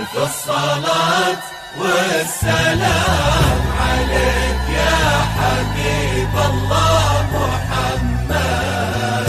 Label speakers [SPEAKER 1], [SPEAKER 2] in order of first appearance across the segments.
[SPEAKER 1] ألف الصلاة والسلام عليك يا حبيب الله محمد.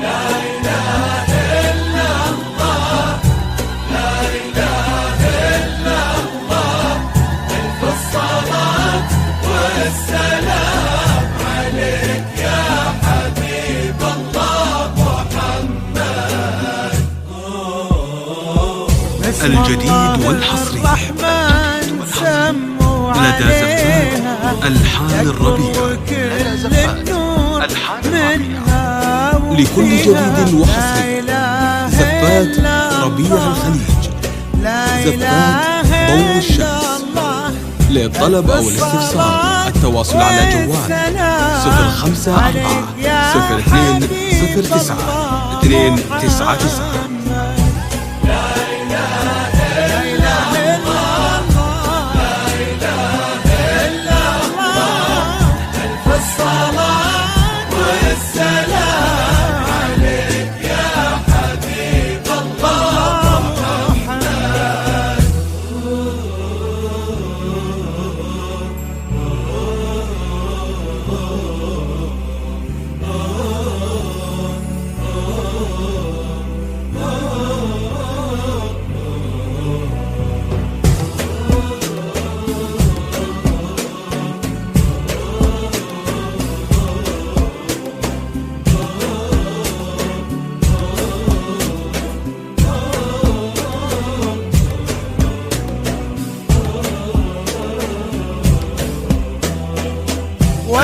[SPEAKER 1] لا إله إلا الله، لا إله إلا الله. ألف الصلاة والسلام عليك يا حبيب الله محمد.
[SPEAKER 2] الجديد والحصري لدى زفات ألحان الربيع. لكل جديد وحصري زفات ربيع الخليج، زفات ضوء الشمس. للطلب أو الاستفسار التواصل على جوال 054 02 09 299.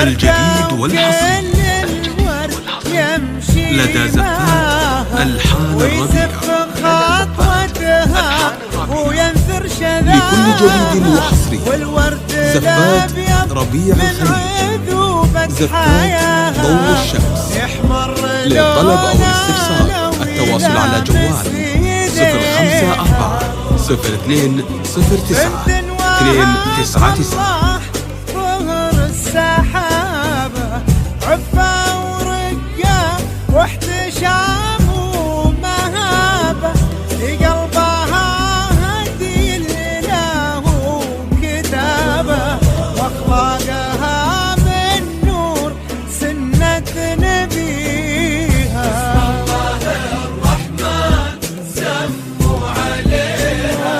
[SPEAKER 2] الجديد والحصري لدى زفات ألحان الربيع. لكل جديد وحصري زفات ربيع الخليج، زفات ضوء الشمس. للطلب أو الاستفسار التواصل على جوال 054 02 09 299.
[SPEAKER 3] السحابة عفة ورقة واحتشام ومهابة، لقلبها هدي الإله وكتابة، واخلاقها من نور سنة نبيها. الله الرحمن سموا عليها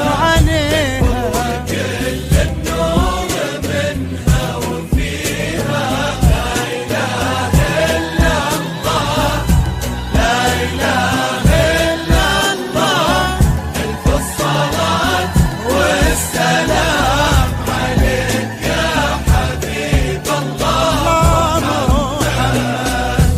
[SPEAKER 3] وكل النور منها وفيها. لا إله إلا الله، لا إله إلا الله. ألف الصلاة والسلام عليك يا حبيب الله محمد.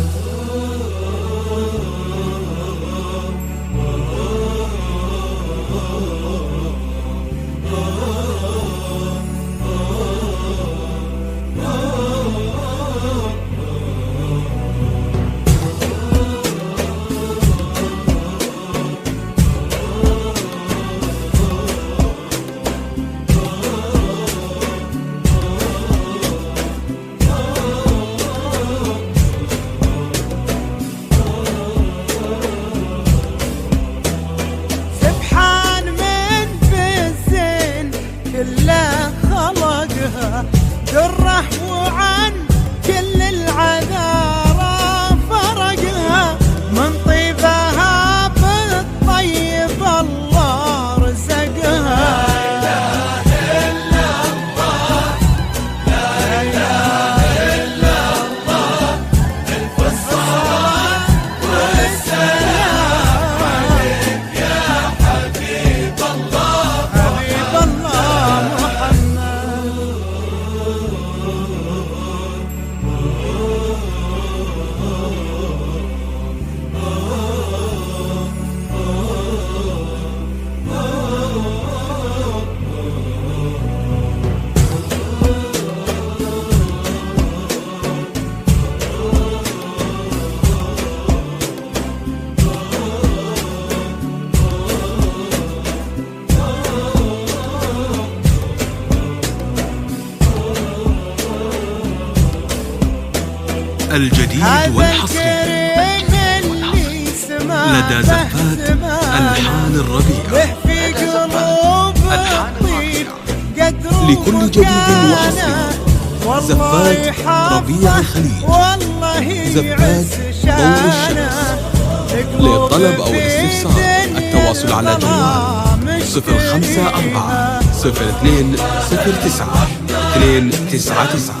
[SPEAKER 3] سبحان من في الزين كله خلقها دره، وعن كل العذارى فرقها. من طيبها بالطيب الله رزقها. لا إله إلا الله، لا إله إلا الله. ألف الصلاة والسلام عليك يا حبيب الله، حبيب الله محمد.
[SPEAKER 2] الجديد والحصري لدى زفات ألحان الربيع. لكل جديد وحصري زفات ربيع الخليج، زفات ضوء الشمس. للطلب أو الاستفسار التواصل على جوال 054 02 09 299.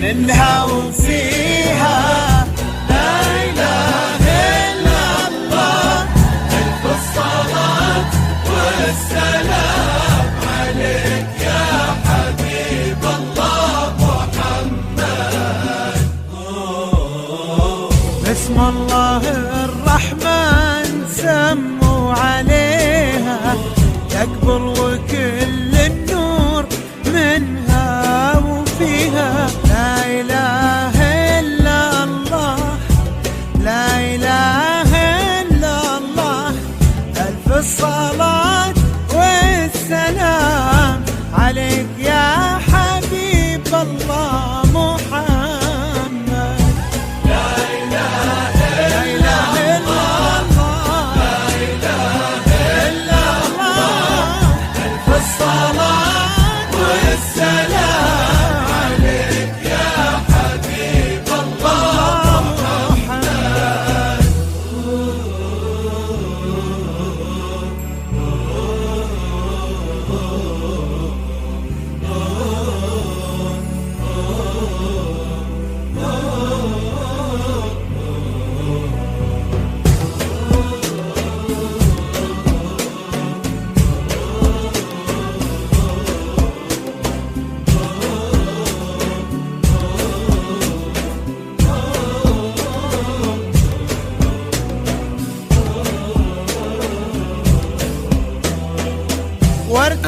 [SPEAKER 3] منها وفيها لا إله إلا الله،
[SPEAKER 1] ألف الصلاة والسلام عليك يا حبيب الله محمد.
[SPEAKER 3] بسم الله الرحمن سموا عليها، تكبر وكل النور منها وفيها. لا إله إلا الله، لا إله إلا الله، ألف الصلاة والسلام عليك يا حبيب الله محمد.
[SPEAKER 1] لا إله
[SPEAKER 3] لا إله إلا الله،
[SPEAKER 1] لا إله إلا
[SPEAKER 3] الله،
[SPEAKER 1] ألف الصلاة والسلام عليك يا حبيب الله محمد.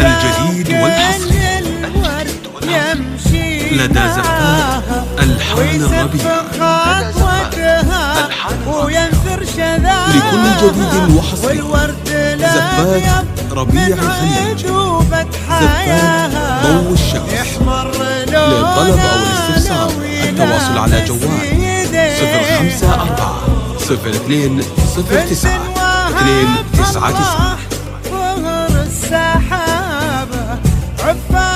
[SPEAKER 2] الجديد والحصري لدى زفات ألحان الربيع. لكل جديد وحصري زفات ربيع الخليج، زفات ضوء الشمس. للطلب أو الاستفسار التواصل على جوال 054 02 09 299.
[SPEAKER 3] السحابة عفا